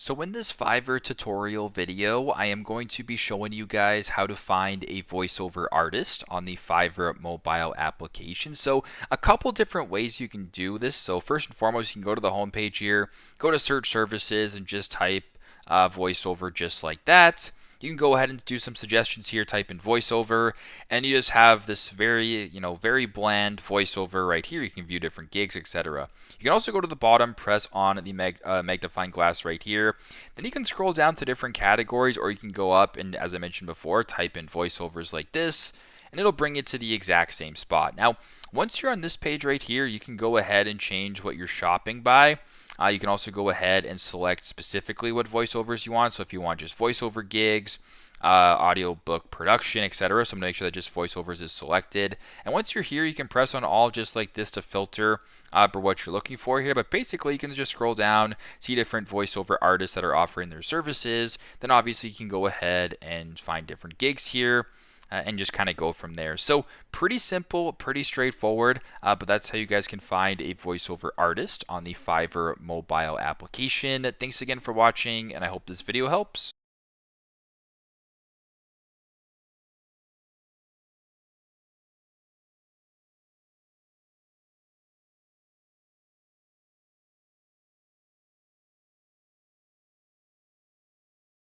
So in this Fiverr tutorial video, I am going to be showing you guys how to find a voiceover artist on the Fiverr mobile application. So a couple different ways you can do this. So first and foremost, you can go to the home page here, go to search services and just type voiceover just like that. You can go ahead and do some suggestions here, type in voiceover, and you just have this very bland voiceover right here. You can view different gigs, etc. You can also go to the bottom, press on the magnifying glass right here. Then you can scroll down to different categories, or you can go up and, as I mentioned before, type in voiceovers like this, and it'll bring it to the exact same spot. Now, once you're on this page right here, you can go ahead and change what you're shopping by. You can also go ahead and select specifically what voiceovers you want. So if you want just voiceover gigs, audiobook production, etc. So I'm going to make sure that just voiceovers is selected. And once you're here, you can press on all just like this to filter for what you're looking for here. But basically, you can just scroll down, see different voiceover artists that are offering their services. Then obviously, you can go ahead and find different gigs here. And just kind of go from there. So pretty simple, pretty straightforward, but that's how you guys can find a voiceover artist on the Fiverr mobile application. Thanks again for watching, and I hope this video helps.